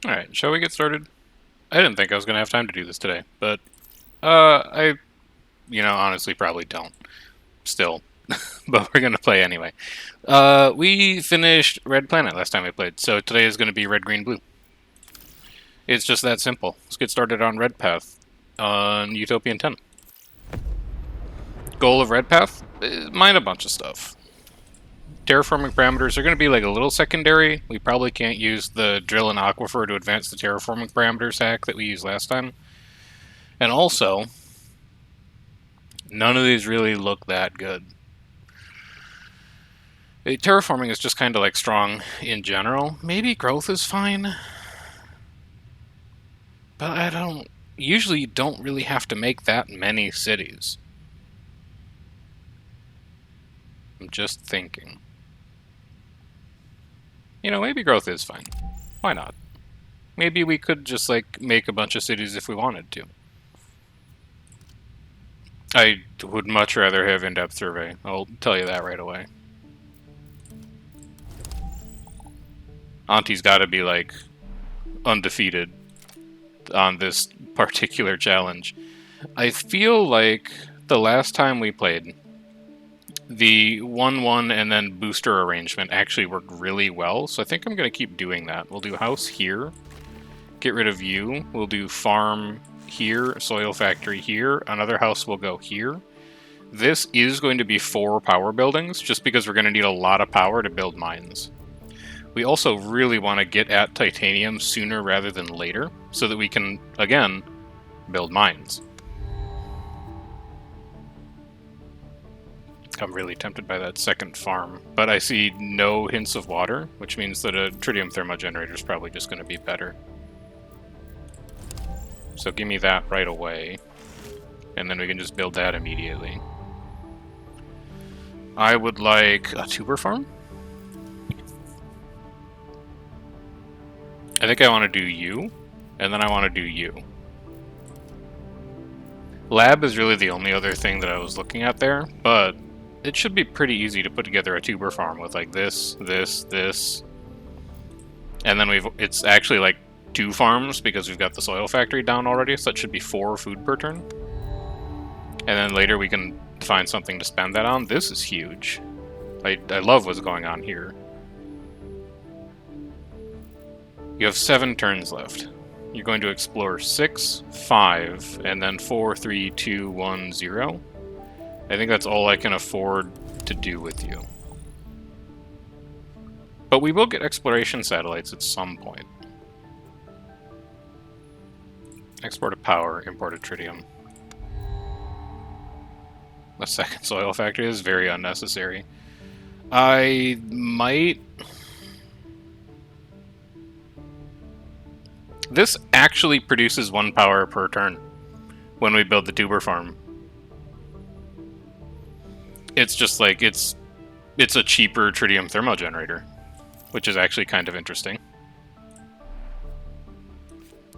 Alright, shall we get started? I didn't think I was going to have time to do this today, but honestly probably don't. Still. But we're going to play anyway. We finished Red Planet last time we played, so today is going to be Red, Green, Blue. It's just that simple. Let's get started on Red Path on Utopian 10. Goal of Red Path? Mine a bunch of stuff. Terraforming parameters are going to be like a little secondary. We probably can't use the drill and aquifer to advance the terraforming parameters hack that we used last time. And also, none of these really look that good. Terraforming is just kind of like strong in general. Maybe growth is fine. But I don't... Usually you don't really have to make that many cities. I'm just thinking. Maybe growth is fine. Why not? Maybe we could just, like, make a bunch of cities if we wanted to. I would much rather have in-depth survey. I'll tell you that right away. Auntie's gotta be, like, undefeated on this particular challenge. I feel like the last time we played, the 1-1 and then booster arrangement actually worked really well, so I think I'm going to keep doing that. We'll do house here, get rid of you, we'll do farm here, soil factory here, another house will go here. This is going to be 4 power buildings, just because we're going to need a lot of power to build mines. We also really want to get at titanium sooner rather than later, so that we can, again, build mines. I'm really tempted by that second farm, but I see no hints of water, which means that a tritium thermogenerator is probably just going to be better. So give me that right away, and then we can just build that immediately. I would like a tuber farm. I think I want to do you, and then I want to do you. Lab is really the only other thing that I was looking at there, but it should be pretty easy to put together a tuber farm with like this, this, and then it's actually like 2 farms because we've got the soil factory down already, so that should be 4 food per turn. And then later we can find something to spend that on. This is huge. I love what's going on here. You have 7 turns left. You're going to explore 6, 5, and then 4, 3, 2, 1, 0. I think that's all I can afford to do with you. But we will get exploration satellites at some point. Export of power, import of tritium. A second soil factory is very unnecessary. I might... This actually produces 1 power per turn when we build the tuber farm. It's just like, it's a cheaper tritium thermogenerator, which is actually kind of interesting.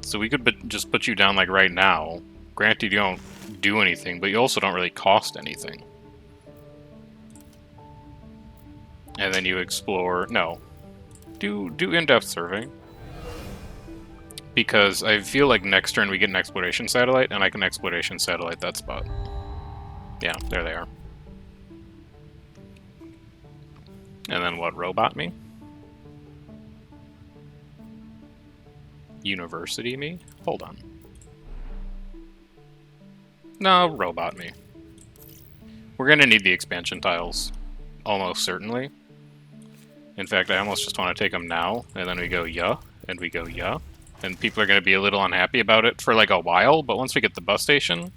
So we could just put you down like right now. Granted, you don't do anything, but you also don't really cost anything. And then you explore... No. Do in-depth survey. Because I feel like next turn we get an exploration satellite, and I can exploration satellite that spot. Yeah, there they are. And then what, robot me? University me? Hold on. No, robot me. We're gonna need the expansion tiles. Almost certainly. In fact, I almost just want to take them now, and then we go yeah, and we go yeah. And people are going to be a little unhappy about it for like a while, but once we get the bus station,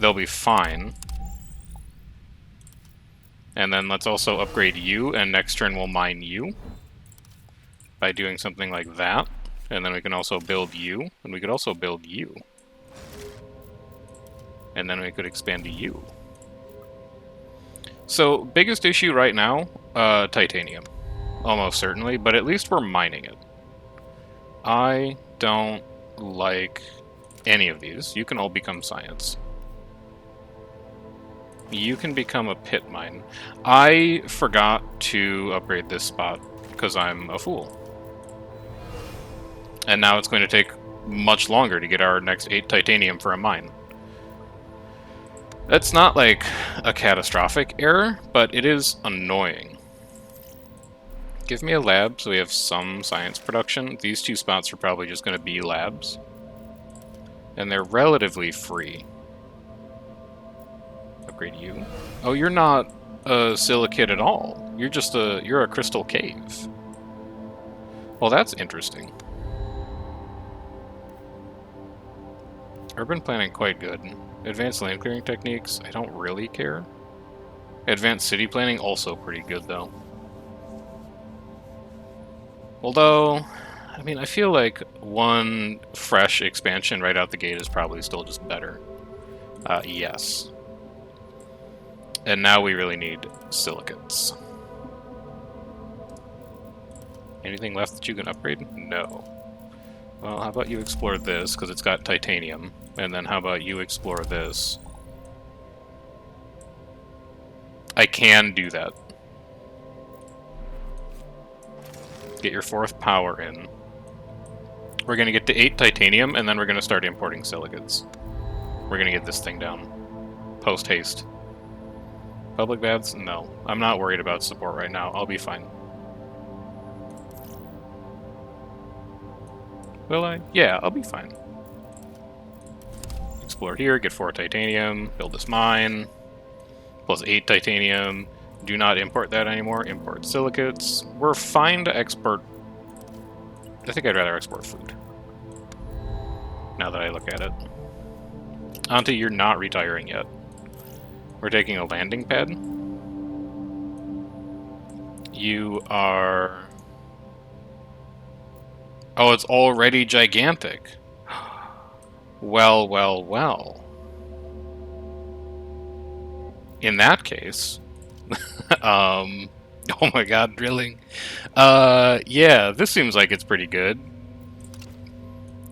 they'll be fine. And then let's also upgrade you, and next turn we'll mine you by doing something like that. And then we can also build you, and we could also build you. And then we could expand to you. So, biggest issue right now, titanium. Almost certainly, but at least we're mining it. I don't like any of these. You can all become science. You can become a pit mine. I forgot to upgrade this spot because I'm a fool. And now it's going to take much longer to get our next 8 titanium for a mine. That's not like a catastrophic error, but it is annoying. Give me a lab so we have some science production. These 2 spots are probably just going to be labs. And they're relatively free. Upgrade you. Oh, you're not a silicate at all. You're a crystal cave. Well, that's interesting. Urban planning quite good. Advanced land clearing techniques, I don't really care. Advanced city planning also pretty good though. Although, I mean, I feel like one fresh expansion right out the gate is probably still just better. Yes. And now we really need silicates. Anything left that you can upgrade? No. Well, how about you explore this, because it's got titanium. And then how about you explore this? I can do that. Get your 4th power in. We're going to get to 8 titanium, and then we're going to start importing silicates. We're going to get this thing down. Post-haste. Public baths? No. I'm not worried about support right now. I'll be fine. Will I? Yeah, I'll be fine. Explore here, get 4 titanium, build this mine. Plus 8 titanium. Do not import that anymore. Import silicates. We're fine to export... I think I'd rather export food. Now that I look at it. Ante, you're not retiring yet. We're taking a landing pad. You are... Oh, it's already gigantic. Well, well, well. In that case... oh my god, drilling. Yeah, this seems like it's pretty good.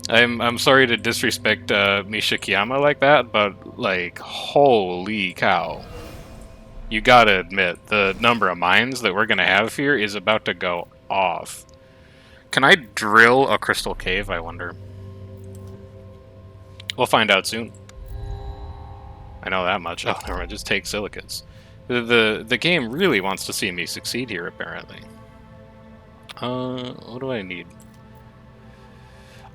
I'm sorry to disrespect Misha Kiyama like that, but like, holy cow. You gotta admit, the number of mines that we're gonna have here is about to go off. Can I drill a crystal cave, I wonder? We'll find out soon. I know that much. Oh, never mind, just take silicates. The game really wants to see me succeed here, apparently. What do I need?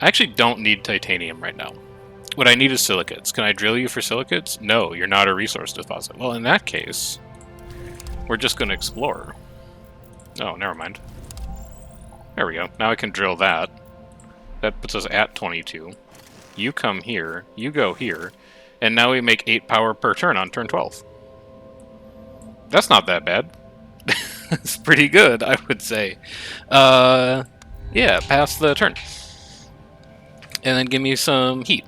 I actually don't need titanium right now. What I need is silicates. Can I drill you for silicates? No, you're not a resource deposit. Well, in that case, we're just going to explore. Oh, never mind. There we go. Now I can drill that. That puts us at 22. You come here, you go here, and now we make 8 power per turn on turn 12. That's not that bad. It's pretty good, I would say. Yeah, pass the turn. And then give me some heat.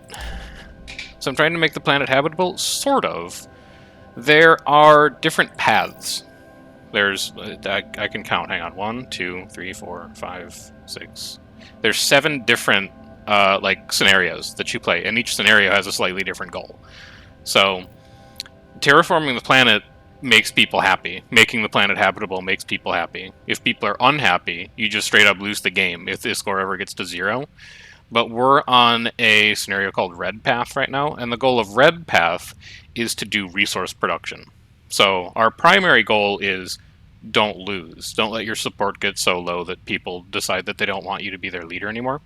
So I'm trying to make the planet habitable, sort of. There are different paths. There's, I can count, hang on, 1, 2, 3, 4, 5, 6. There's 7 different, like, scenarios that you play, and each scenario has a slightly different goal. So, terraforming the planet makes people happy. Making the planet habitable makes people happy. If people are unhappy, you just straight up lose the game if the score ever gets to 0. But we're on a scenario called Red Path right now, and the goal of Red Path is to do resource production. So our primary goal is don't lose. Don't let your support get so low that people decide that they don't want you to be their leader anymore.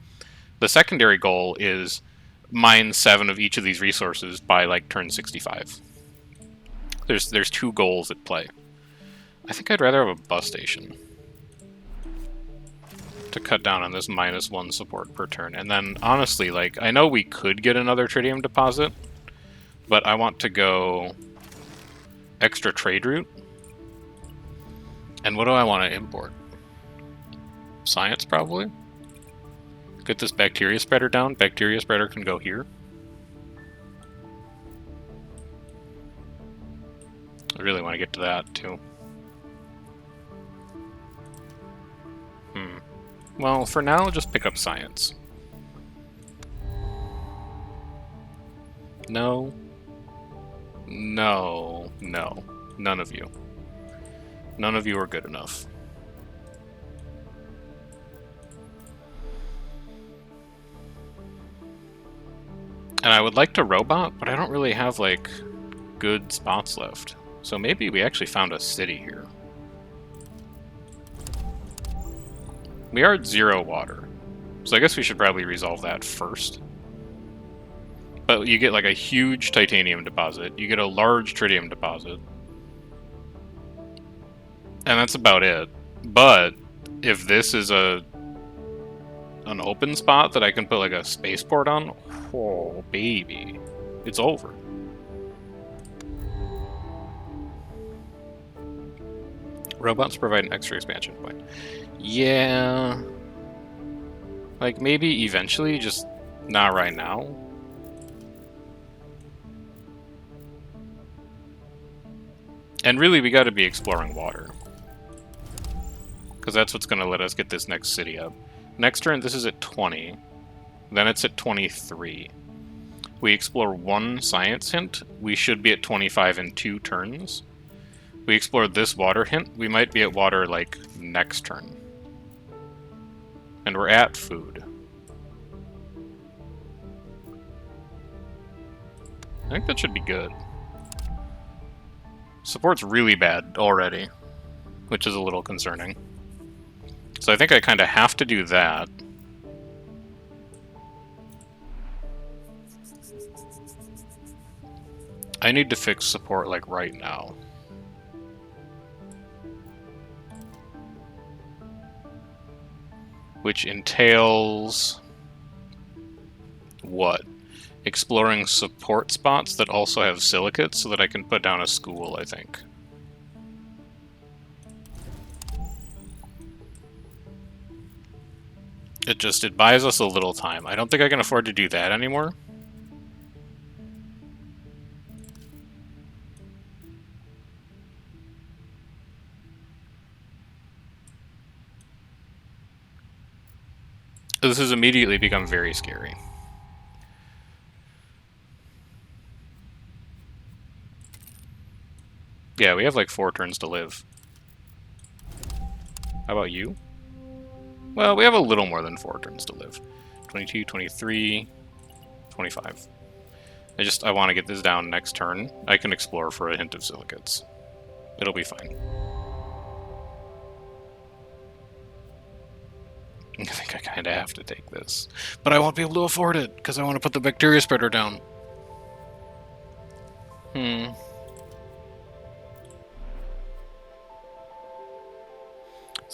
The secondary goal is mine 7 of each of these resources by like turn 65. There's 2 goals at play. I think I'd rather have a bus station to cut down on this -1 support per turn. And then, honestly, like, I know we could get another tritium deposit, but I want to go extra trade route. And what do I want to import? Science, probably? Get this bacteria spreader down. Bacteria spreader can go here. I really want to get to that, too. Well, for now, just pick up science. No. No. No. None of you. None of you are good enough. And I would like to robot, but I don't really have, like, good spots left. So maybe we actually found a city here. We are at 0 water. So I guess we should probably resolve that first. But you get, like, a huge titanium deposit. You get a large tritium deposit. And that's about it. But if this is an open spot that I can put, like, a spaceport on, oh, baby. It's over. Robots provide an extra expansion point. Yeah. Like, maybe eventually, just not right now. And really, we gotta be exploring water. Because that's what's gonna let us get this next city up. Next turn, this is at 20. Then it's at 23. We explore 1 science hint, we should be at 25 in 2 turns. We explore this water hint, we might be at water, like, next turn. And we're at food. I think that should be good. Support's really bad already, which is a little concerning. So I think I kind of have to do that. I need to fix support, like, right now. Which entails... what? Exploring support spots that also have silicates so that I can put down a school, I think. It buys us a little time. I don't think I can afford to do that anymore. This has immediately become very scary. Yeah, we have like 4 turns to live. How about you? Well, we have a little more than 4 turns to live. 22, 23, 25. I want to get this down next turn. I can explore for a hint of silicates. It'll be fine. I think I kind of have to take this. But I won't be able to afford it, because I want to put the bacteria spreader down. So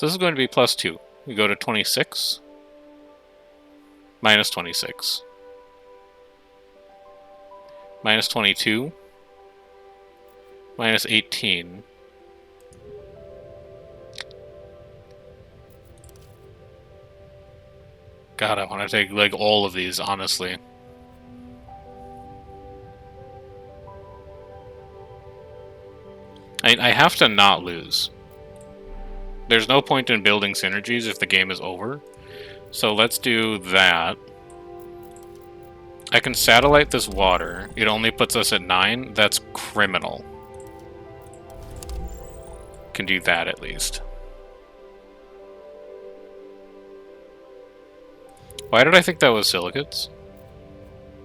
this is going to be +2. We go to 26. Minus 26. Minus 22. Minus 18. God, I want to take, like, all of these, honestly. I have to not lose. There's no point in building synergies if the game is over. So let's do that. I can satellite this water. It only puts us at 9. That's criminal. Can do that at least. Why did I think that was silicates?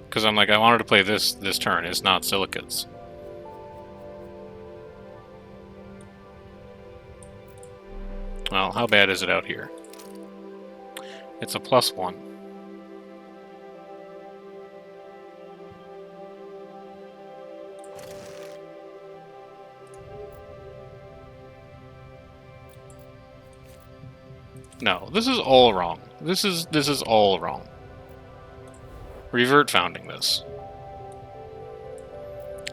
Because I'm like, I wanted to play this turn. It's not silicates. Well, how bad is it out here? It's a +1. No, this is all wrong. This is all wrong. Revert founding this.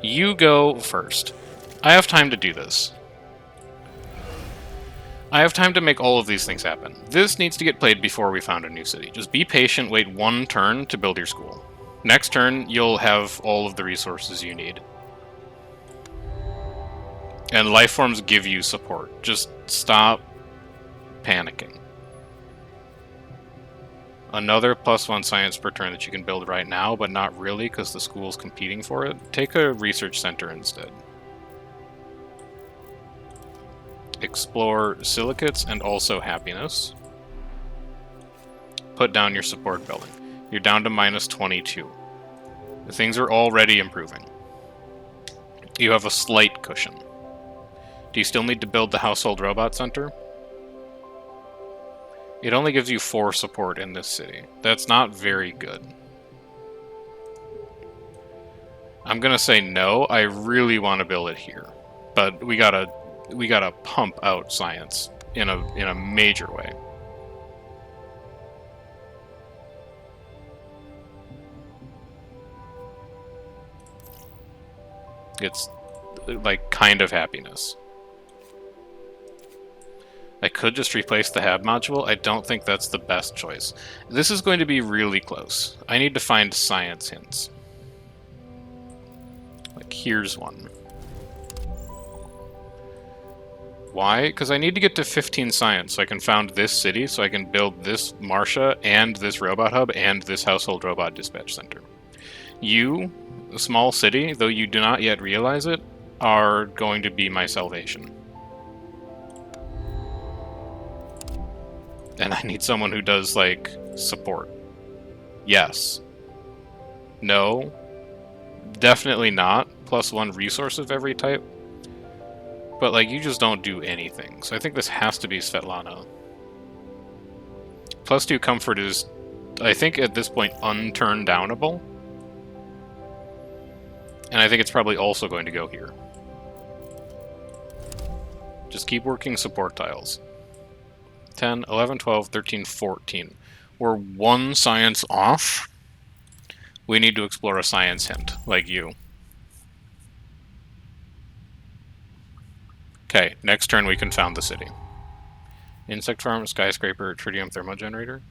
You go first. I have time to do this. I have time to make all of these things happen. This needs to get played before we found a new city. Just be patient, wait 1 turn to build your school. Next turn, you'll have all of the resources you need. And life forms give you support. Just stop panicking. Another +1 science per turn that you can build right now, but not really because the school's competing for it. Take a research center instead. Explore silicates and also happiness. Put down your support building. You're down to -22. Things are already improving. You have a slight cushion. Do you still need to build the household robot center? It only gives you 4 support in this city. That's not very good. I'm gonna say no. I really want to build it here, but we gotta pump out science in a major way. It's like kind of happiness. I could just replace the hab module. I don't think that's the best choice. This is going to be really close. I need to find science hints. Like, here's one. Why? Because I need to get to 15 science so I can found this city, so I can build this Marsha and this robot hub and this household robot dispatch center. You, a small city, though you do not yet realize it, are going to be my salvation. And I need someone who does, like, support. Yes. No. Definitely not. +1 resource of every type. But, like, you just don't do anything. So I think this has to be Svetlana. +2 comfort is, I think, at this point, unturned downable. And I think it's probably also going to go here. Just keep working support tiles. 10, 11, 12, 13, 14. We're 1 science off. We need to explore a science hint, like you. Okay, next turn we can found the city. Insect farm, skyscraper, tritium thermogenerator.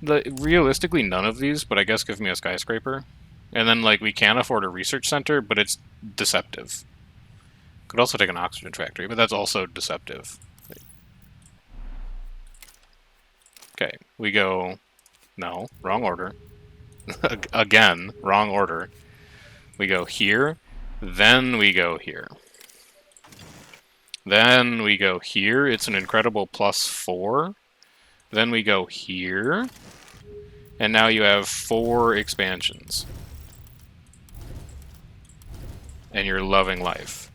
Realistically, none of these, but I guess give me a skyscraper. And then, like, we can afford a research center, but it's deceptive. Could also take an oxygen factory, but that's also deceptive. Okay, we go... No, wrong order. Again, wrong order. We go here, then we go here. Then we go here, it's an incredible +4. Then we go here, and now you have 4 expansions. And you're loving life.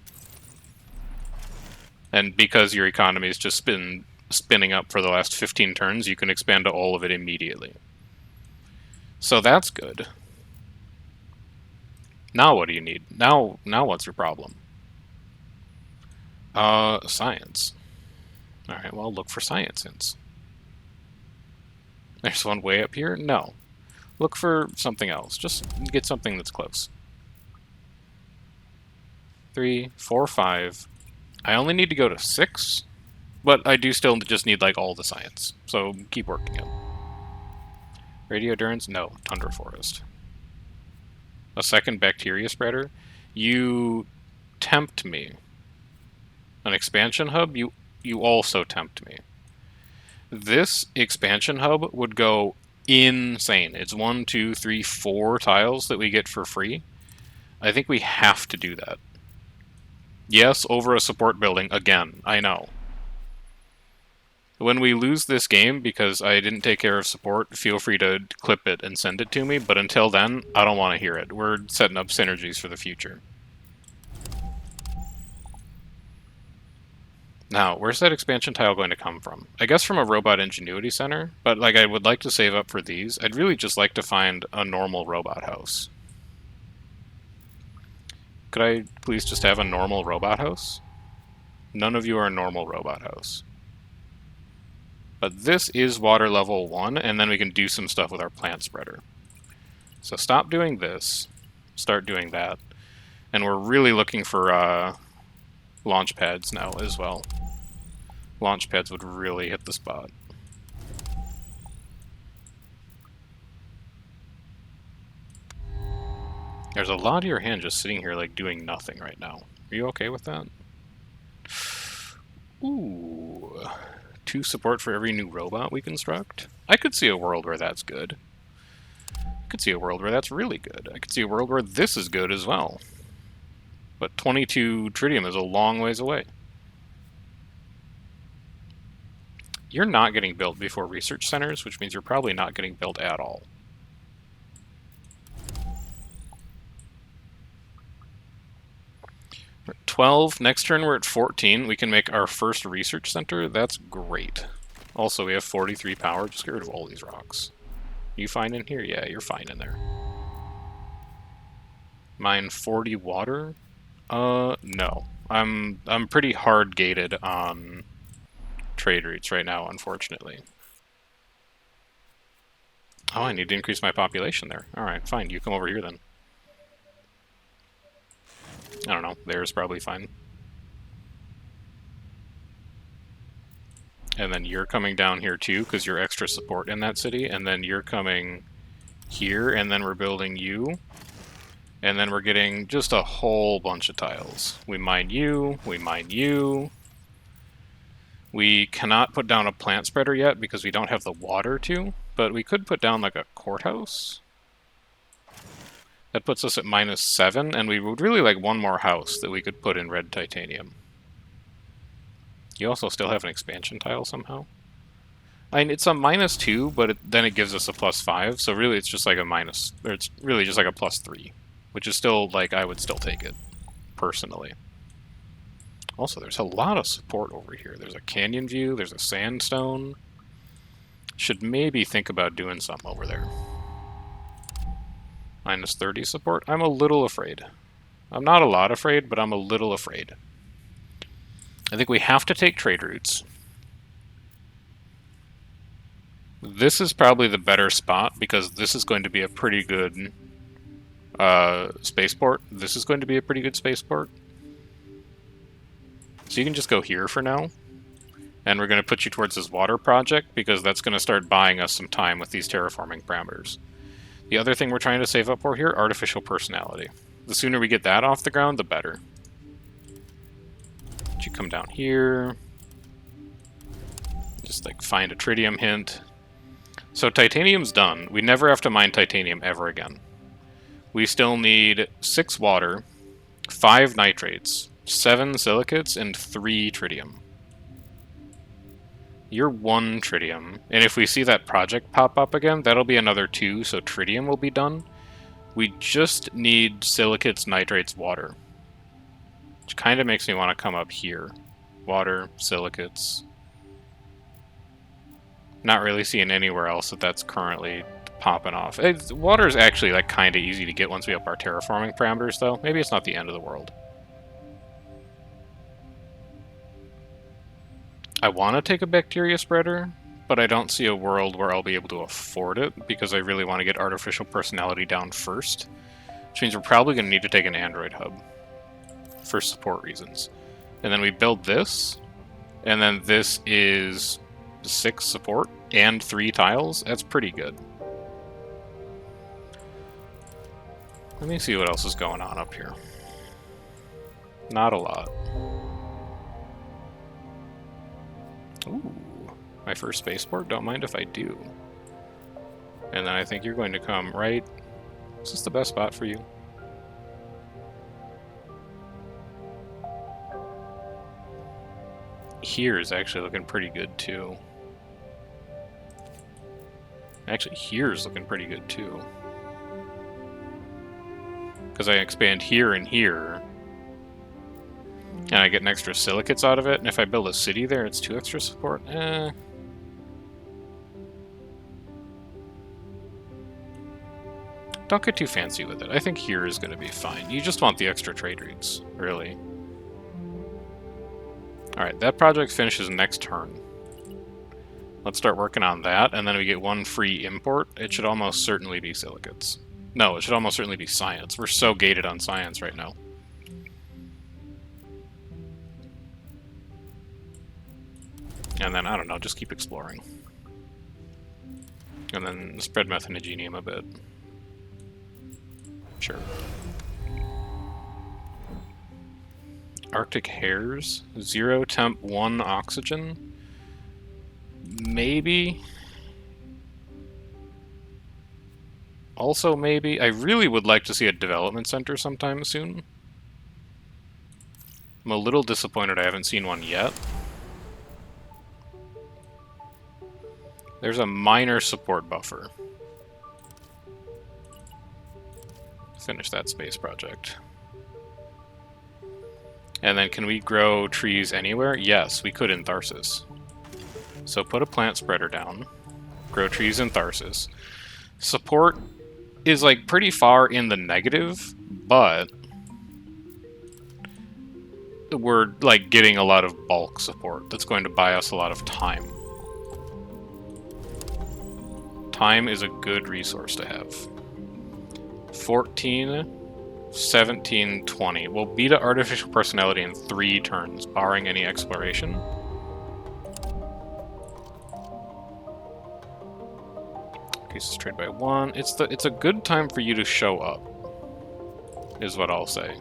And because your economy's just been spinning up for the last 15 turns, you can expand to all of it immediately. So that's good. Now what do you need? Now what's your problem? Science. Alright, well, look for science hints. There's one way up here? No. Look for something else. Just get something that's close. 3, 4, 5. I only need to go to 6, but I do still just need, like, all the science. So keep working it. Radiodurance? No. Tundra Forest. A second bacteria spreader? You tempt me. An expansion hub? You also tempt me. This expansion hub would go insane. It's 1, 2, 3, 4 tiles that we get for free. I think we have to do that. Yes, over a support building, again, I know. When we lose this game because I didn't take care of support, feel free to clip it and send it to me, but until then, I don't want to hear it. We're setting up synergies for the future. Now, where's that expansion tile going to come from? I guess from a Robot Ingenuity Center, but like I would like to save up for these. I'd really just like to find a normal robot house. Could I please just have a normal robot house? None of you are a normal robot house. But this is water level 1, and then we can do some stuff with our plant spreader. So stop doing this, start doing that. And we're really looking for launch pads now as well. Launch pads would really hit the spot. There's a lot of your hand just sitting here like doing nothing right now. Are you okay with that? Ooh. 2 support for every new robot we construct? I could see a world where that's good. I could see a world where that's really good. I could see a world where this is good as well. But 22 tritium is a long ways away. You're not getting built before research centers, which means you're probably not getting built at all. 12. Next turn we're at 14. We can make our first research center. That's great. Also, we have 43 power. Just get rid of all these rocks. You fine in here? Yeah, you're fine in there. Mine 40 water? No. I'm pretty hard gated on trade routes right now, unfortunately. Oh, I need to increase my population there. Alright, fine. You come over here then. I don't know. There's probably fine. And then you're coming down here too, because you're extra support in that city. And then you're coming here, and then we're building you. And then we're getting just a whole bunch of tiles. We mine you, we mine you. We cannot put down a plant spreader yet because we don't have the water to, but we could put down like a courthouse. That puts us at -7, and we would really like one more house that we could put in red titanium. You also still have an expansion tile somehow. I mean, it's a -2, but then it gives us a +5, so really it's just like a minus, or it's really just like a +3, which is still, like, I would still take it, personally. Also, there's a lot of support over here. There's a canyon view, there's a sandstone. Should maybe think about doing something over there. -30 support. I'm a little afraid. I'm not a lot afraid, but I'm a little afraid. I think we have to take trade routes. This is probably the better spot because this is going to be a pretty good spaceport. This is going to be a pretty good spaceport. So you can just go here for now. And we're going to put you towards this water project because that's going to start buying us some time with these terraforming parameters. The other thing we're trying to save up for here, artificial personality. The sooner we get that off the ground, the better. You come down here. Just like find a tritium hint. So titanium's done. We never have to mine titanium ever again. We still need 6 water, 5 nitrates, 7 silicates, and 3 tritium. You're 1 tritium. And if we see that project pop up again, that'll be another 2, so tritium will be done. We just need silicates, nitrates, water. Which kind of makes me want to come up here. Water, silicates. Not really seeing anywhere else that's currently popping off. Water is actually like kind of easy to get once we up our terraforming parameters, though. Maybe it's not the end of the world. I want to take a bacteria spreader, but I don't see a world where I'll be able to afford it because I really want to get artificial personality down first. Which means we're probably going to need to take an android hub for support reasons. And then we build this, and then this is 6 support and 3 tiles. That's pretty good. Let me see what else is going on up here. Not a lot. Ooh, my first spaceport? Don't mind if I do. And then I think you're going to come right... Is this the best spot for you? Here is actually looking pretty good, too. Actually, here's looking pretty good, too. Because I expand here and here. And I get an extra silicates out of it, and if I build a city there, it's 2 extra support. Don't get too fancy with it. I think here is going to be fine. You just want the extra trade routes, really. Alright, that project finishes next turn. Let's start working on that, and then we get 1 free import. It should almost certainly be silicates. No, it should almost certainly be science. We're so gated on science right now. And then, I don't know, just keep exploring. And then spread methanogenium a bit. Sure. Arctic hares, 0 temp, 1 oxygen. Maybe. Also maybe. I really would like to see a development center sometime soon. I'm a little disappointed I haven't seen one yet. There's a minor support buffer. Finish that space project. And then can we grow trees anywhere? Yes, we could in Tharsis. So put a plant spreader down. Grow trees in Tharsis. Support is like pretty far in the negative, but we're like getting a lot of bulk support that's going to buy us a lot of time. Time is a good resource to have. 14, 17, 20. We'll beat an artificial personality in 3 turns, barring any exploration. Increases trade by 1. It's a good time for you to show up, is what I'll say.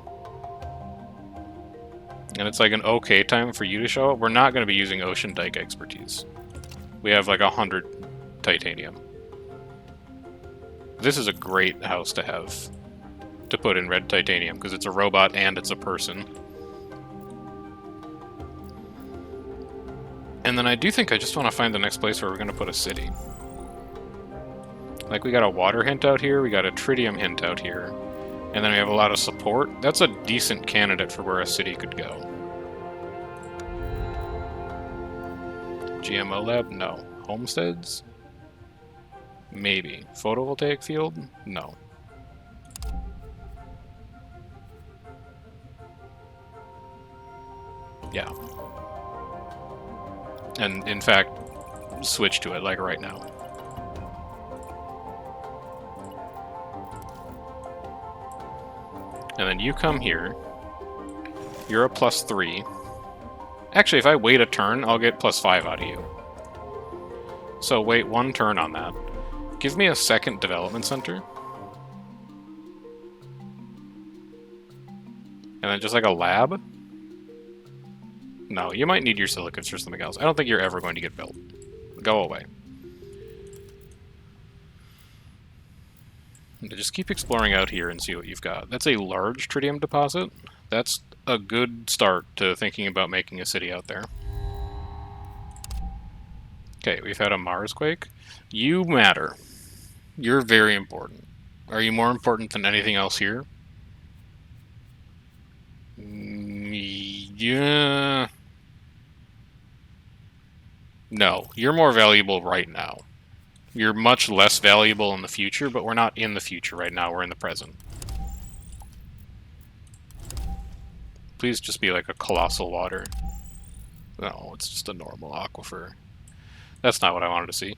And it's like an okay time for you to show up. We're not going to be using Ocean Dike expertise. We have like 100 titanium. This is a great house to have to put in red titanium because it's a robot and it's a person. And then I do think I just want to find the next place where we're going to put a city. Like we got a water hint out here, we got a tritium hint out here, and then we have a lot of support. That's a decent candidate for where a city could go. GMO lab? No. Homesteads? Maybe. Photovoltaic field? No. Yeah. And in fact, switch to it like right now. And then you come here. You're a +3. Actually, if I wait a turn, I'll get +5 out of you. So wait 1 turn on that. Give me a second development center. And then just like a lab? No, you might need your silicates for something else. I don't think you're ever going to get built. Go away. Just keep exploring out here and see what you've got. That's a large tritium deposit. That's a good start to thinking about making a city out there. Okay, we've had a Mars quake. You matter. You're very important. Are you more important than anything else here? Yeah. No, you're more valuable right now. You're much less valuable in the future, but we're not in the future right now, we're in the present. Please just be like a colossal water. No, it's just a normal aquifer. That's not what I wanted to see.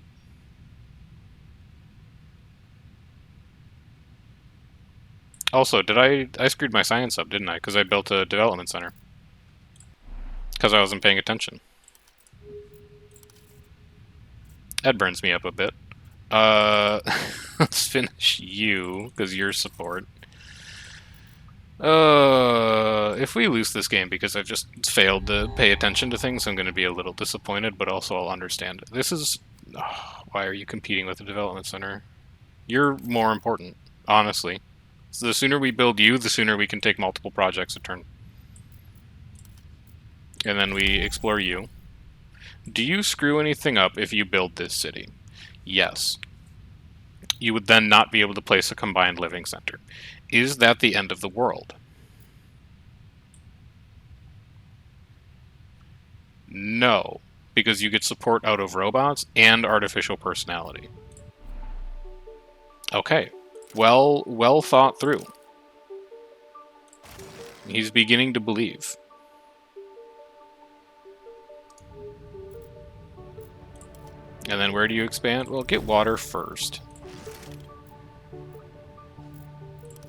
Also, I screwed my science up, didn't I? Because I built a development center. Because I wasn't paying attention. That burns me up a bit. Let's finish you, because you're support. If we lose this game because I've just failed to pay attention to things, I'm going to be a little disappointed, but also I'll understand. This is... why are you competing with the development center? You're more important, honestly. So the sooner we build you, the sooner we can take multiple projects a turn. And then we explore you. Do you screw anything up if you build this city? Yes. You would then not be able to place a combined living center. Is that the end of the world? No, because you get support out of robots and artificial personality. Okay, well thought through. He's beginning to believe. And then where do you expand? Well, get water first.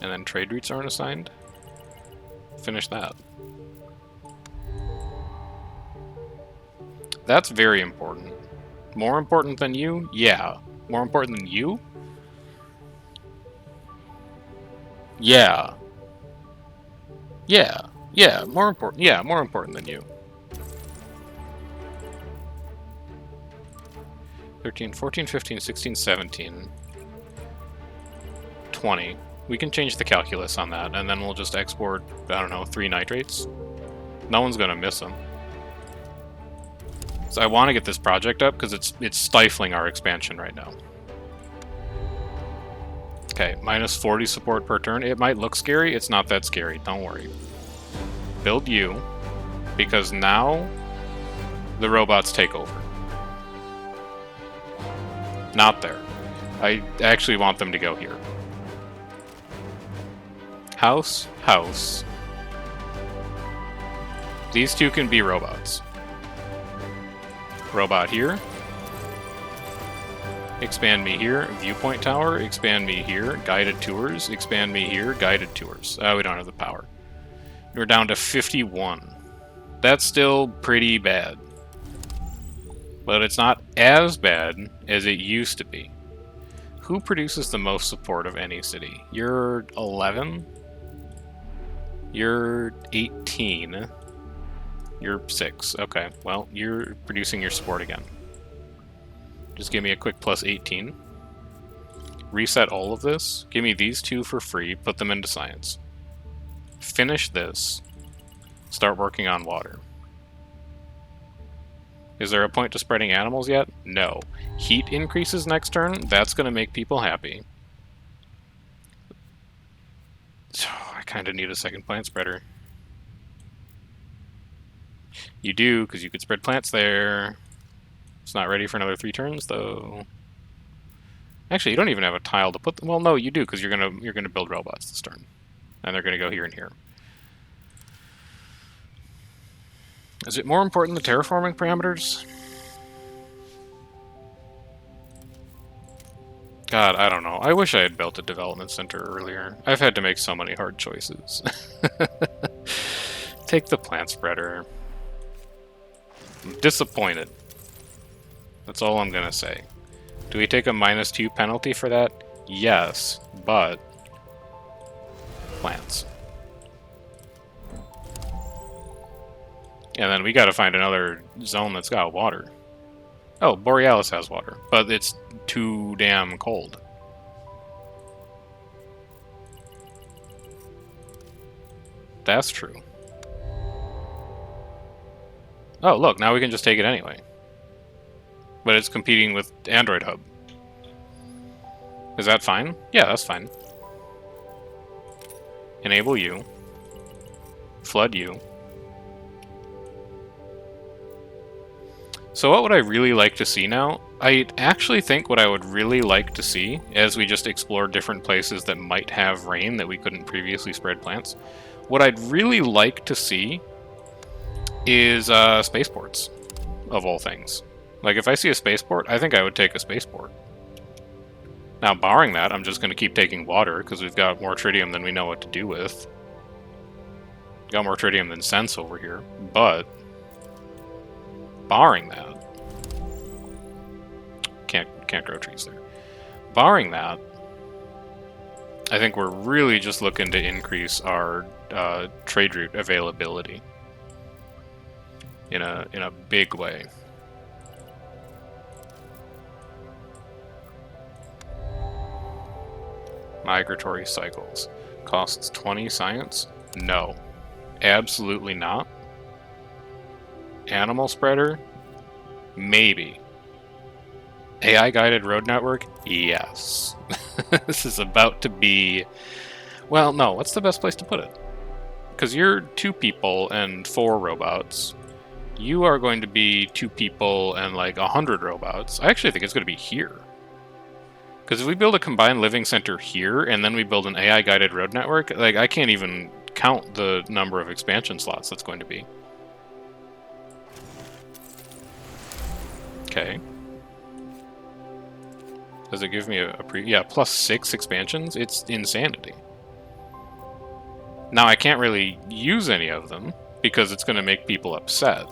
And then trade routes aren't assigned. Finish that. That's very important. More important than you? Yeah. More important than you? Yeah. Yeah. Yeah, more important. Yeah, more important than you. 13, 14, 15, 16, 17. 20. We can change the calculus on that, and then we'll just export, I don't know, 3 nitrates. No one's gonna miss them. So I want to get this project up, because it's stifling our expansion right now. Okay, minus 40 support per turn. It might look scary, it's not that scary, don't worry. build you, because now the robots take over. Not there. I actually want them to go here. House, house. These two can be robots. Robot here. Expand me here. Viewpoint tower. Expand me here. Guided tours. Expand me here. Guided tours. We don't have the power. We're down to 51. That's still pretty bad. But it's not as bad as it used to be. Who produces the most support of any city? You're 11? You're 18. You're 6. Okay, well, you're producing your support again. Just give me a quick plus 18. Reset all of this. Give me these two for free. Put them into science. Finish this. Start working on water. Is there a point to spreading animals yet? No. Heat increases next turn. That's going to make people happy. I kind of need a second plant spreader. You do, because you could spread plants there. It's not ready for another 3 turns, though. Actually, you don't even have a tile to put them. Well, no, you do, because you're gonna build robots this turn, and they're gonna go here and here. Is it more important the terraforming parameters? God, I don't know. I wish I had built a development center earlier. I've had to make so many hard choices. Take the plant spreader. I'm disappointed. That's all I'm gonna say. Do we take a -2 penalty for that? Yes, but plants. And then we gotta find another zone that's got water. Oh, Borealis has water, but it's too damn cold. That's true. Oh, look, now we can just take it anyway. But it's competing with Android Hub. Is that fine? Yeah, that's fine. Enable you. Flood you. So what would I really like to see now? I actually think what I would really like to see, as we just explore different places that might have rain that we couldn't previously spread plants, what I'd really like to see is spaceports, of all things. Like, if I see a spaceport, I think I would take a spaceport. Now, barring that, I'm just going to keep taking water, because we've got more tritium than we know what to do with. Got more tritium than sense over here, but barring that, can't grow trees there. Barring that, I think we're really just looking to increase our trade route availability in a big way. Migratory cycles. Costs 20 science? No. Absolutely not. Animal spreader? Maybe. AI guided road network? Yes. This is about to be... Well, no, what's the best place to put it? Because you're 2 people and 4 robots. You are going to be 2 people and like 100 robots. I actually think it's going to be here. Because if we build a combined living center here, and then we build an AI-guided road network, like, I can't even count the number of expansion slots that's going to be. Okay. Does it give me yeah, +6 expansions? It's insanity. Now, I can't really use any of them, because it's going to make people upset.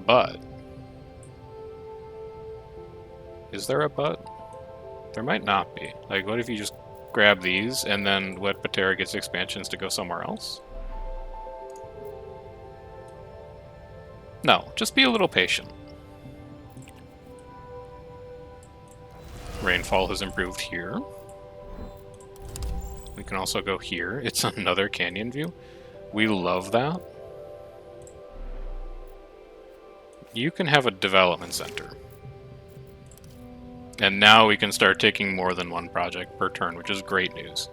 But... is there a but? There might not be. Like, what if you just grab these, and then Wet Patera gets expansions to go somewhere else? No, just be a little patient. Rainfall has improved here. We can also go here. It's another canyon view. We love that. You can have a development center. And now we can start taking more than 1 project per turn, which is great news.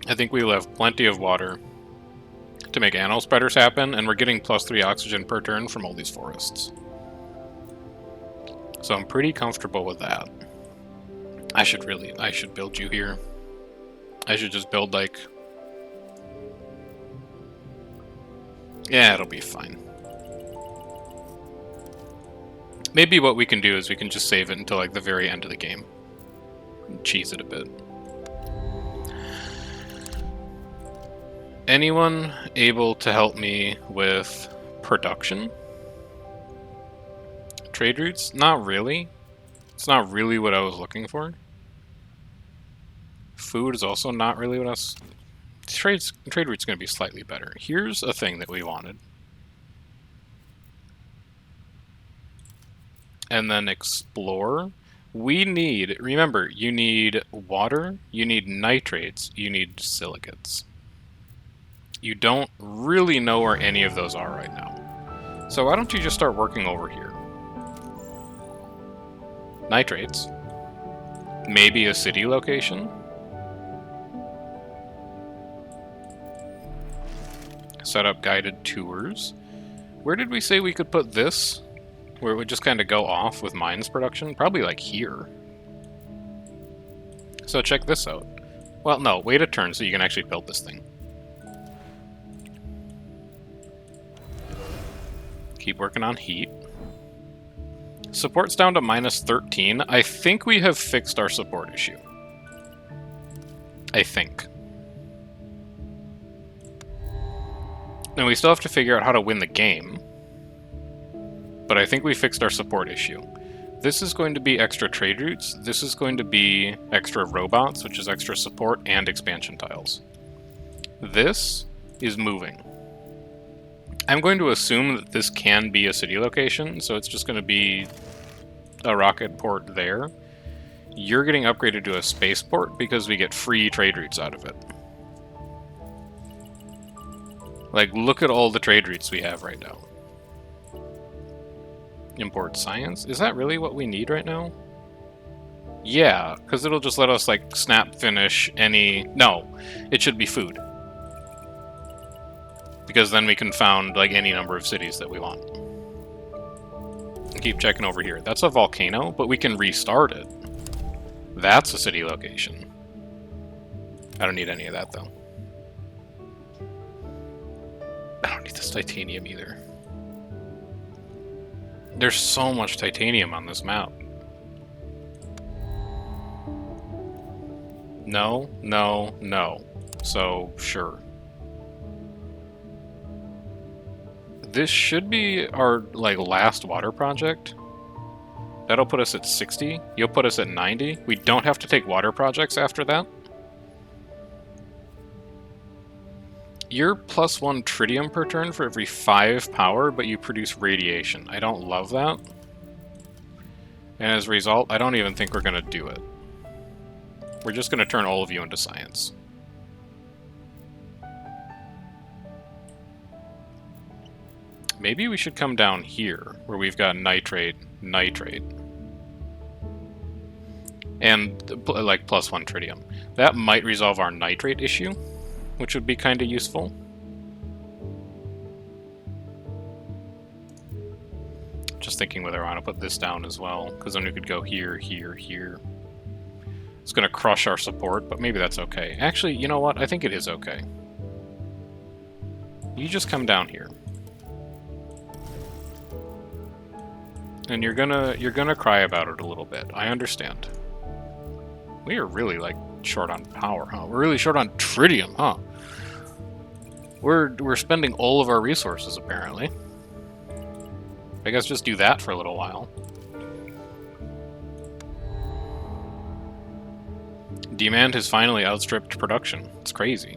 I think we'll have plenty of water to make animal spreaders happen, and we're getting +3 oxygen per turn from all these forests. So I'm pretty comfortable with that. I should build you here. I should just build, like... Yeah, it'll be fine. Maybe what we can do is we can just save it until, like, the very end of the game. Cheese it a bit. Anyone able to help me with production? Trade routes? Not really. It's not really what I was looking for. Food is also not really what I was... Trade route's going to be slightly better. Here's a thing that we wanted. And then explore. We need... Remember, you need water, you need nitrates, you need silicates. You don't really know where any of those are right now. So why don't you just start working over here? Nitrates. Maybe a city location? Set up guided tours. Where did we say we could put this? Where it would just kind of go off with mines production? Probably like here. So check this out. Well, no, wait a turn so you can actually build this thing. Keep working on heat. Support's down to -13. I think we have fixed our support issue. I think. Now we still have to figure out how to win the game. But I think we fixed our support issue. This is going to be extra trade routes. This is going to be extra robots, which is extra support and expansion tiles. This is moving. I'm going to assume that this can be a city location, so it's just going to be a rocket port there. You're getting upgraded to a spaceport because we get free trade routes out of it. Like, look at all the trade routes we have right now. Import science? Is that really what we need right now? Yeah, because it'll just let us, like, snap finish any... No, it should be food. Because then we can found, like, any number of cities that we want. Keep checking over here. That's a volcano, but we can restart it. That's a city location. I don't need any of that, though. I don't need this titanium either. There's so much titanium on this map. No, no, no. So, sure. This should be our, like, last water project. That'll put us at 60. You'll put us at 90. We don't have to take water projects after that. You're +1 tritium per turn for every 5 power, but you produce radiation. I don't love that. And as a result, I don't even think we're going to do it. We're just going to turn all of you into science. Maybe we should come down here, where we've got nitrate, nitrate. And, like, +1 tritium. That might resolve our nitrate issue, which would be kind of useful. Just thinking whether I want to put this down as well, because then we could go here, here, here. It's going to crush our support, but maybe that's okay. Actually, you know what? I think it is okay. You just come down here. And you're gonna cry about it a little bit. I understand. We are really, like, short on power, huh? We're really short on tritium, huh? We're spending all of our resources, apparently. I guess just do that for a little while. Demand has finally outstripped production. It's crazy.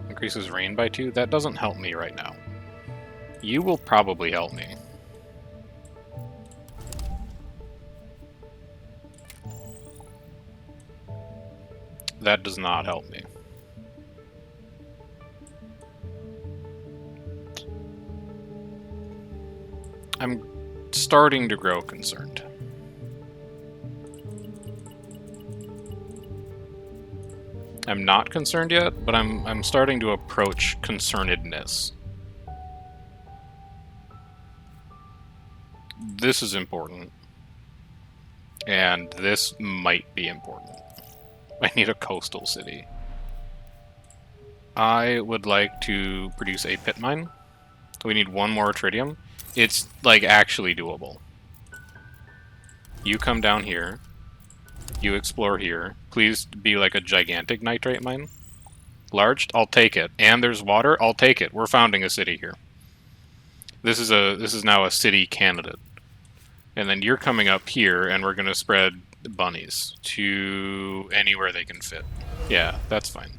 Increases rain by 2? That doesn't help me right now. You will probably help me. That does not help me. I'm starting to grow concerned. I'm not concerned yet, but I'm starting to approach concernedness. This is important. And this might be important. I need a coastal city. I would like to produce a pit mine. We need one more tritium. It's, like, actually doable. You come down here. You explore here. Please be like a gigantic nitrate mine. Large? I'll take it. And there's water? I'll take it. We're founding a city here. This is now a city candidate. And then you're coming up here, and we're going to spread bunnies to anywhere they can fit. Yeah, that's fine.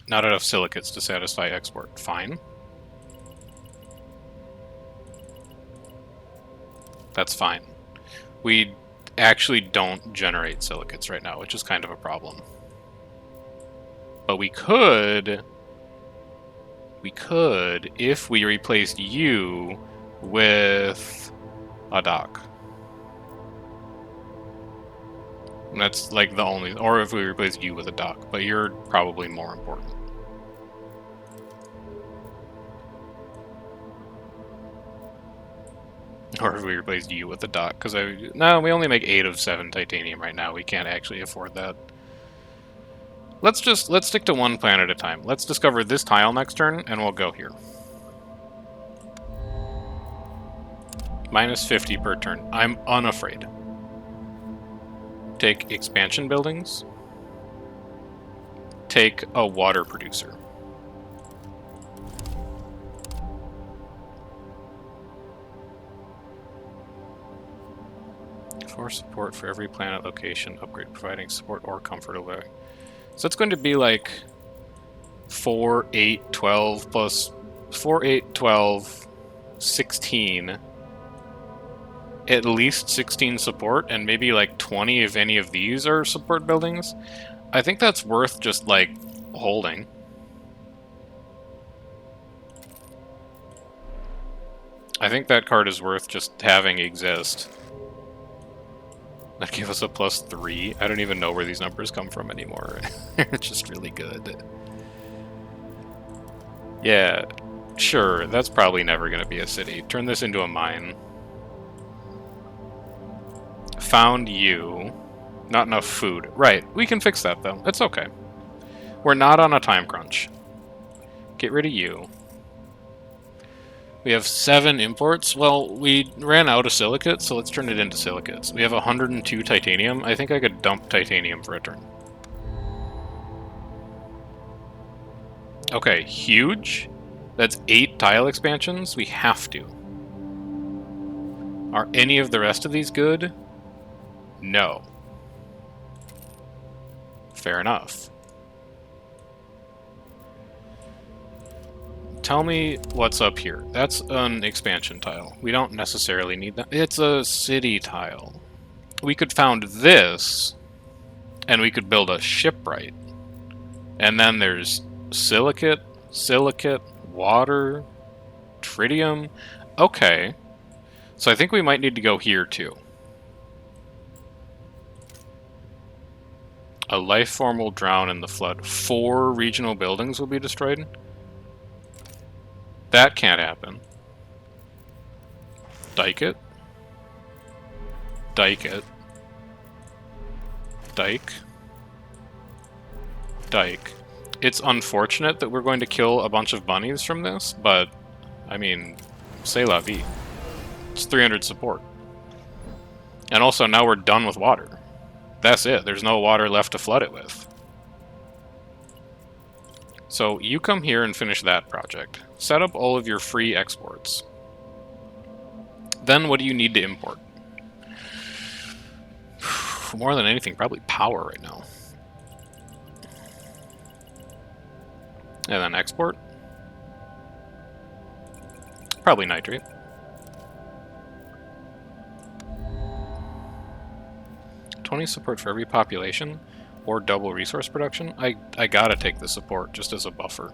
Not enough silicates to satisfy export. Fine. That's fine. We actually don't generate silicates right now, which is kind of a problem. But we could, if we replaced you with a dock. And that's like the only, or if we replaced you with a dock, but you're probably more important. Or if we replaced you with a dock, because no, we only make 8 of 7 titanium right now. We can't actually afford that. Let's stick to one plan at a time. Let's discover this tile next turn, and we'll go here. Minus 50 per turn. I'm unafraid. Take expansion buildings. Take a water producer. For support for every planet location upgrade, providing support or comfort away. So it's going to be like 4, 8, 12 plus 4, 8, 12, 16. At least 16 support, and maybe like 20 if any of these are support buildings. I think that's worth just like holding. I think that card is worth just having exist. That gave us a +3. I don't even know where these numbers come from anymore. They're just really good. Yeah, sure, that's probably never going to be a city. Turn this into a mine. Found you. Not enough food. Right, we can fix that though. It's okay. We're not on a time crunch. Get rid of you. We have 7 imports. Well, we ran out of silicates, so let's turn it into silicates. We have 102 titanium. I think I could dump titanium for a turn. Okay, huge. That's 8 tile expansions. We have to. Are any of the rest of these good? No. Fair enough. Tell me what's up here. That's an expansion tile. We don't necessarily need that. It's a city tile. We could found this, and we could build a shipwright. And then there's silicate, water, tritium. Okay. So I think we might need to go here too. A life form will drown in the flood. 4 regional buildings will be destroyed? That can't happen. Dike it. Dike it. Dike. Dike. It's unfortunate that we're going to kill a bunch of bunnies from this, but, I mean, c'est la vie. It's 300 support. And also, now we're done with water. That's it. There's no water left to flood it with. So you come here and finish that project. Set up all of your free exports. Then what do you need to import? More than anything, probably power right now. And then export. Probably nitrate. $20 support for every population, or double resource production. I gotta take the support just as a buffer.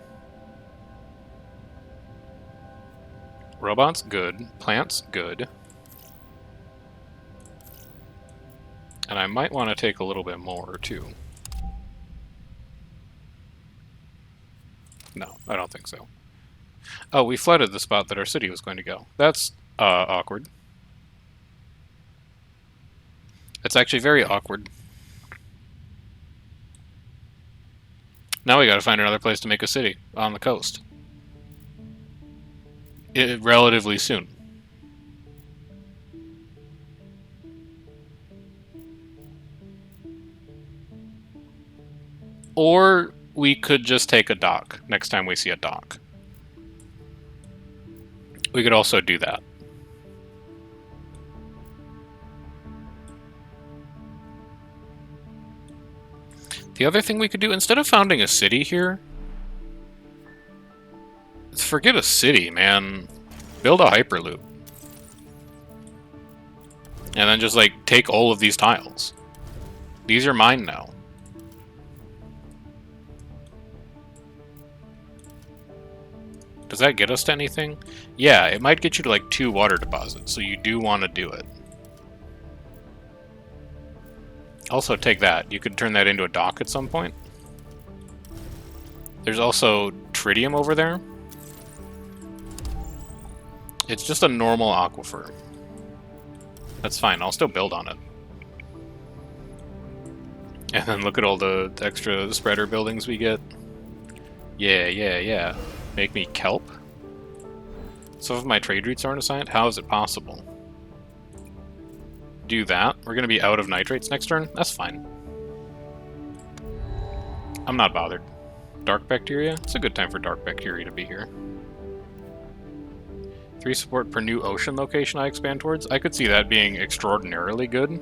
Robots, good. Plants, good. And I might want to take a little bit more, too. No, I don't think so. Oh, we flooded the spot that our city was going to go. That's awkward. It's actually very awkward. Now we gotta find another place to make a city on the coast. Relatively soon. Or we could just take a dock next time we see a dock. We could also do that. The other thing we could do, instead of founding a city here, forget a city, man. Build a hyperloop. And then just, like, take all of these tiles. These are mine now. Does that get us to anything? Yeah, it might get you to, like, 2 water deposits, so you do want to do it. Also, take that. You could turn that into a dock at some point. There's also tritium over there. It's just a normal aquifer. That's fine. I'll still build on it. And then look at all the extra spreader buildings we get. Yeah. Make me kelp? Some of my trade routes aren't assigned? How is it possible? Do that. We're going to be out of nitrates next turn? That's fine. I'm not bothered. Dark bacteria? It's a good time for dark bacteria to be here. 3 support per new ocean location I expand towards. I could see that being extraordinarily good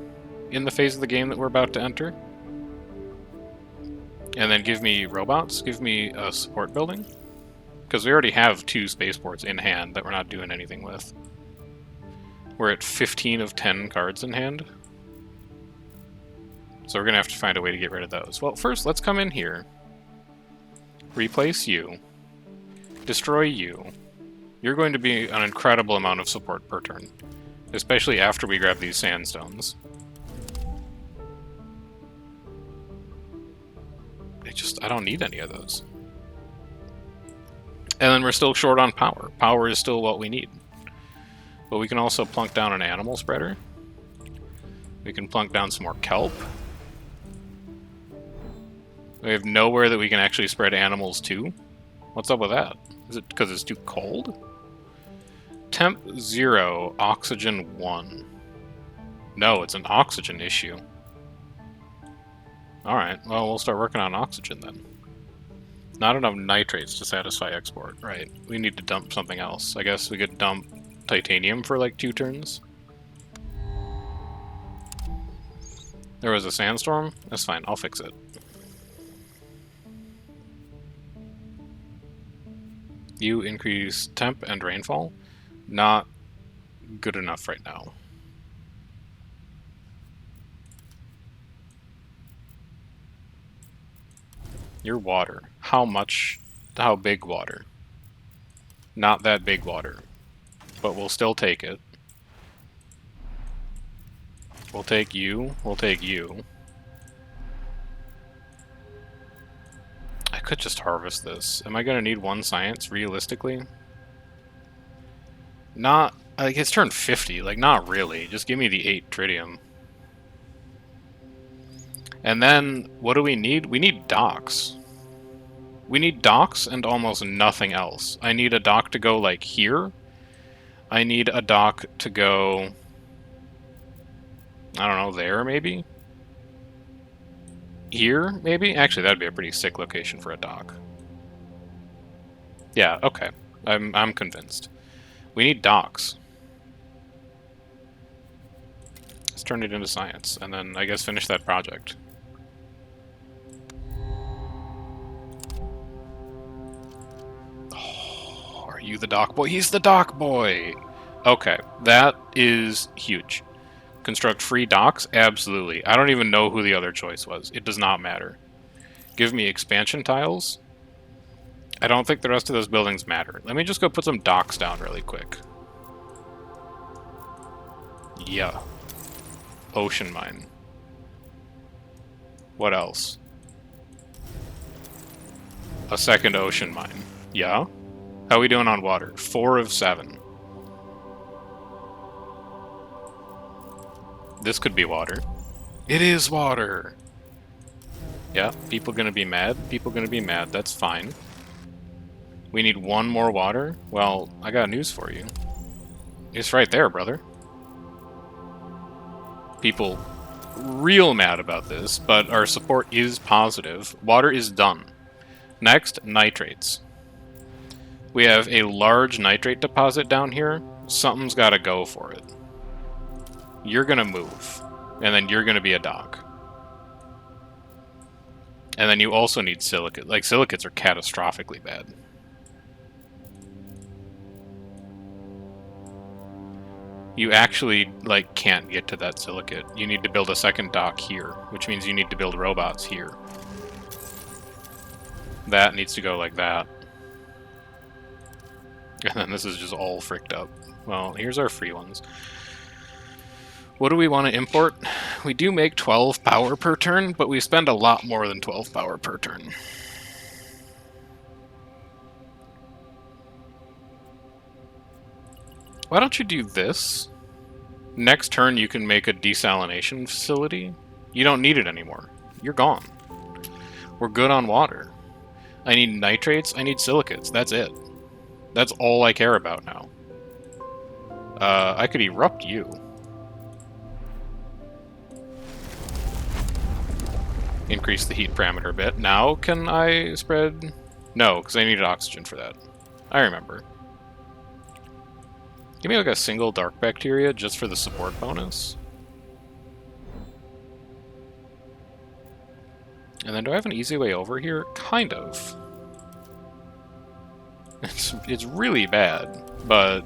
in the phase of the game that we're about to enter. And then give me robots. Give me a support building. Because we already have 2 spaceports in hand that we're not doing anything with. We're at 15 of 10 cards in hand. So we're going to have to find a way to get rid of those. Well, first, let's come in here. Replace you. Destroy you. You're going to be an incredible amount of support per turn. Especially after we grab these sandstones. I don't need any of those. And then we're still short on power. Power is still what we need. But we can also plunk down an animal spreader. We can plunk down some more kelp. We have nowhere that we can actually spread animals to. What's up with that? Is it because it's too cold? Temp 0, oxygen 1. No, it's an oxygen issue. Alright, well, we'll start working on oxygen then. Not enough nitrates to satisfy export. Right, we need to dump something else. I guess we could dump titanium for like 2 turns. There was a sandstorm? That's fine, I'll fix it. You increase temp and rainfall? Not good enough right now. Your water. How much? How big water? Not that big water. But we'll still take it. We'll take you. We'll take you. I could just harvest this. Am I going to need 1 science, realistically? Not... Like, it's turned 50. Like, not really. Just give me the 8 tritium. And then, what do we need? We need docks. We need docks and almost nothing else. I need a dock to go, like, here. I need a dock to go... I don't know, there, maybe? Here, maybe? Actually, that'd be a pretty sick location for a dock. Yeah, okay. I'm convinced. We need docks. Let's turn it into science, and then, I guess, finish that project. Oh, are you the dock boy? He's the dock boy! Okay, that is huge. Construct free docks? Absolutely. I don't even know who the other choice was. It does not matter. Give me expansion tiles. I don't think the rest of those buildings matter. Let me just go put some docks down really quick. Yeah. Ocean mine. What else? A second ocean mine. Yeah? How are we doing on water? 4 of 7. This could be water. It is water! Yeah, people gonna be mad. People gonna be mad. That's fine. We need 1 more water? Well, I got news for you. It's right there, brother. People real mad about this, but our support is positive. Water is done. Next, nitrates. We have a large nitrate deposit down here. Something's gotta go for it. You're gonna move. And then you're gonna be a dock. And then you also need silicate. Like, silicates are catastrophically bad. You actually, like, can't get to that silicate. You need to build a second dock here, which means you need to build robots here. That needs to go like that. And then this is just all fricked up. Well, here's our free ones. What do we want to import? We do make 12 power per turn, but we spend a lot more than 12 power per turn. Why don't you do this? Next turn you can make a desalination facility. You don't need it anymore. You're gone. We're good on water. I need nitrates, I need silicates. That's it. That's all I care about now. I could erupt you. Increase the heat parameter a bit. Now can I spread? No, because I needed oxygen for that. I remember. Give me like a single dark bacteria just for the support bonus. And then do I have an easy way over here? Kind of. It's really bad, but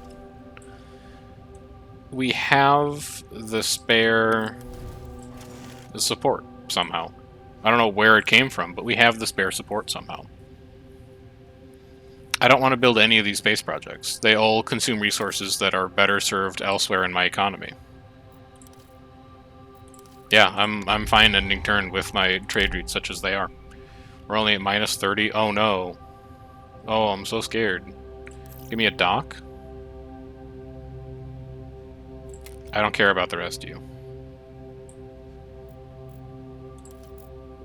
we have the spare support somehow. I don't know where it came from, but we have the spare support somehow. I don't want to build any of these space projects. They all consume resources that are better served elsewhere in my economy. Yeah, I'm fine ending turn with my trade routes such as they are. We're only at minus 30. Oh no. Oh, I'm so scared. Give me a dock. I don't care about the rest of you.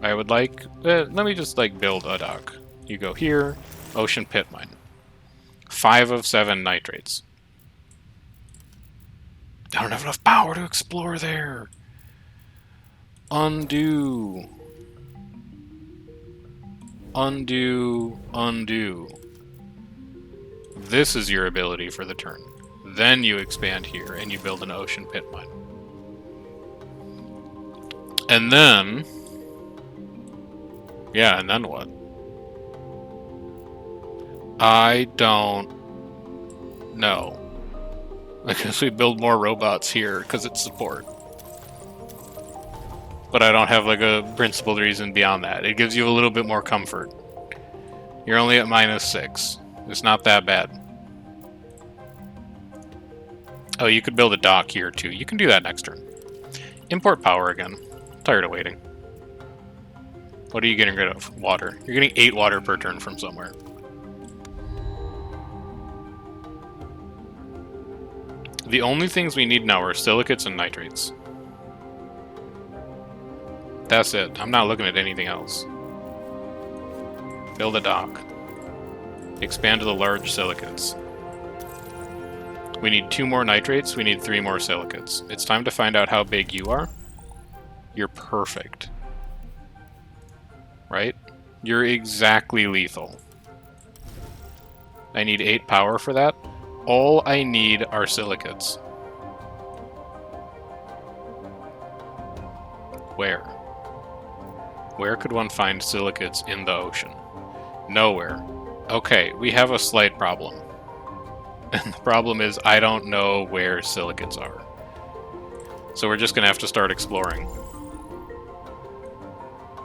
I would like... let me just, like, build a dock. You go here. Ocean pit mine. 5 of 7 nitrates. I don't have enough power to explore there. Undo. Undo. Undo. This is your ability for the turn. Then you expand here and you build an ocean pit mine. And then... yeah, and then what? I don't know. I guess we build more robots here because it's support. But I don't have like a principled reason beyond that. It gives you a little bit more comfort. You're only at minus 6. It's not that bad. Oh, you could build a dock here too. You can do that next turn. Import power again. I'm tired of waiting. What are you getting rid of? Water. You're getting 8 water per turn from somewhere. The only things we need now are silicates and nitrates. That's it. I'm not looking at anything else. Build a dock. Expand to the large silicates. We need 2 more nitrates. We need 3 more silicates. It's time to find out how big you are. You're perfect. Right? You're exactly lethal. I need 8 power for that. All I need are silicates. Where? Where could one find silicates in the ocean? Nowhere. Okay, we have a slight problem. And the problem is I don't know where silicates are. So we're just gonna have to start exploring.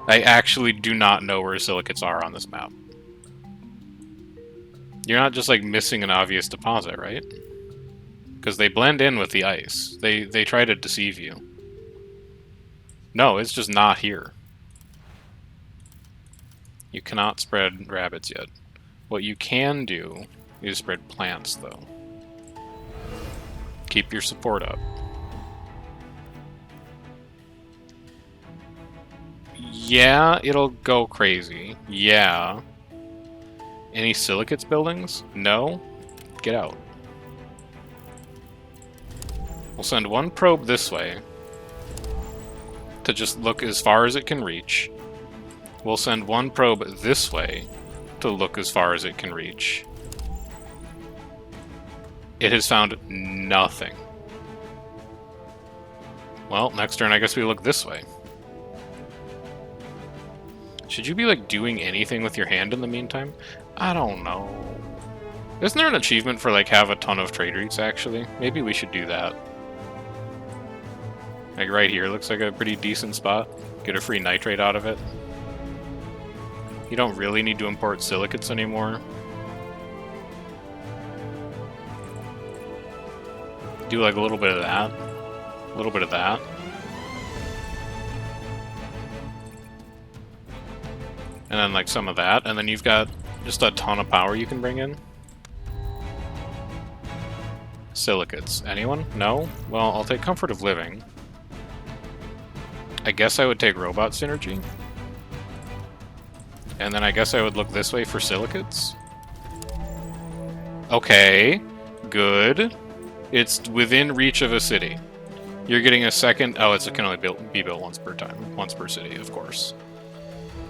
I actually do not know where silicates are on this map. You're not just like missing an obvious deposit, right? Because they blend in with the ice. They try to deceive you. No, it's just not here. You cannot spread rabbits yet. What you can do is spread plants, though. Keep your support up. Yeah, it'll go crazy. Yeah. Any silicates buildings? No? Get out. We'll send one probe this way to just look as far as it can reach. We'll send one probe this way to look as far as it can reach. It has found nothing. Well, next turn I guess we look this way. Should you be, like, doing anything with your hand in the meantime? I don't know. Isn't there an achievement for, like, have a ton of trade routes, actually? Maybe we should do that. Like, right here looks like a pretty decent spot. Get a free nitrate out of it. You don't really need to import silicates anymore. Do, like, a little bit of that. A little bit of that. And then, like, some of that, and then you've got just a ton of power you can bring in. Silicates. Anyone? No? Well, I'll take Comfort of Living. I guess I would take Robot Synergy. And then I guess I would look this way for silicates. Okay. Good. It's within reach of a city. You're getting a second... Oh, it can only be built once per time. Once per city, of course.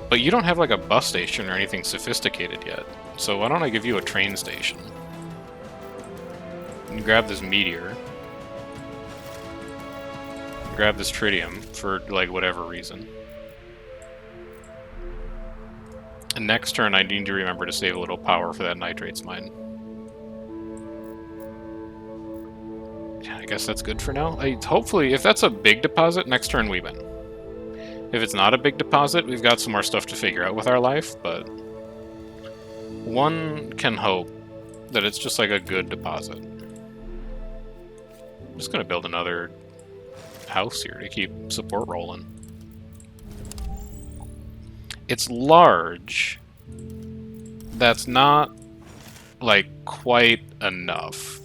But you don't have, like, a bus station or anything sophisticated yet. So why don't I give you a train station? And grab this meteor. Grab this tritium for, like, whatever reason. And next turn I need to remember to save a little power for that nitrates mine. Yeah, I guess that's good for now. Hopefully, if that's a big deposit, next turn we win. If it's not a big deposit, we've got some more stuff to figure out with our life, but one can hope that it's just like a good deposit. I'm just gonna build another house here to keep support rolling. It's large. That's not, like, quite enough.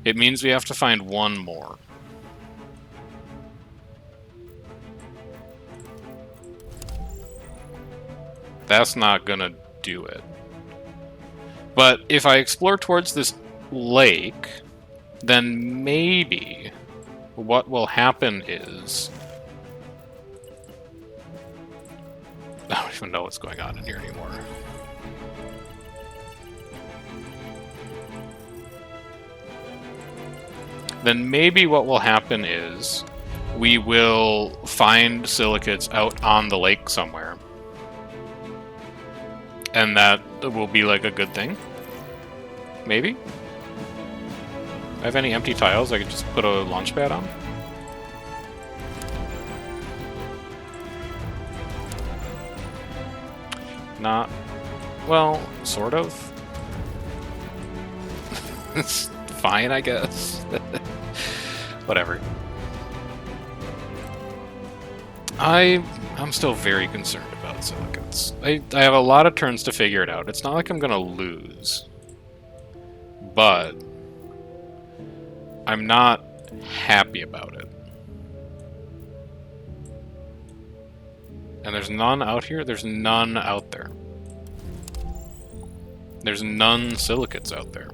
It means we have to find one more. That's not gonna do it. But if I explore towards this lake, then maybe what will happen is... I don't even know what's going on in here anymore. Then maybe what will happen is we will find silicates out on the lake somewhere. And that will be, like, a good thing. Maybe? I have any empty tiles I could just put a launch pad on? Not... well, sort of. It's fine, I guess. Whatever. I'm still very concerned about silicates. I have a lot of turns to figure it out. It's not like I'm gonna lose. But I'm not happy about it. And there's none out here? There's none out there. There's none silicates out there.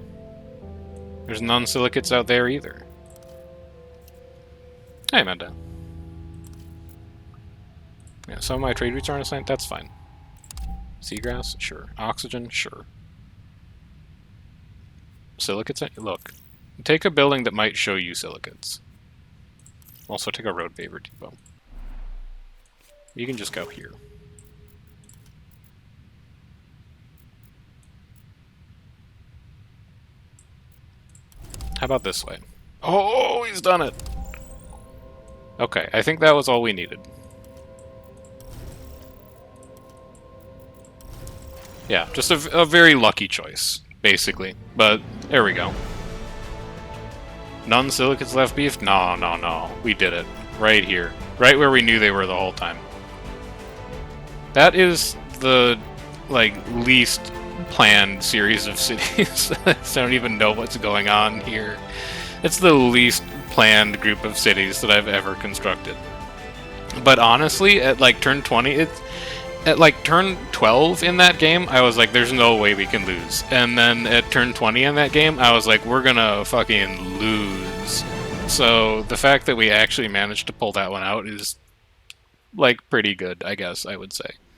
There's none silicates out there either. Hey, Amanda. Yeah, some of my trade routes aren't assigned. That's fine. Seagrass? Sure. Oxygen? Sure. Silicates? Look. Take a building that might show you silicates. Also, take a road paver depot. You can just go here. How about this way? Oh, he's done it! Okay, I think that was all we needed. Yeah, just a very lucky choice, basically. But, there we go. None silicates left beef? No, no, no. We did it. Right here. Right where we knew they were the whole time. That is the, like, least planned series of cities. I don't even know what's going on here. It's the least planned group of cities that I've ever constructed. But honestly, at like turn 20, at like turn 12 in that game, I was like, there's no way we can lose. And then at turn 20 in that game, I was like, we're gonna fucking lose. So the fact that we actually managed to pull that one out is, like, pretty good, I guess I would say.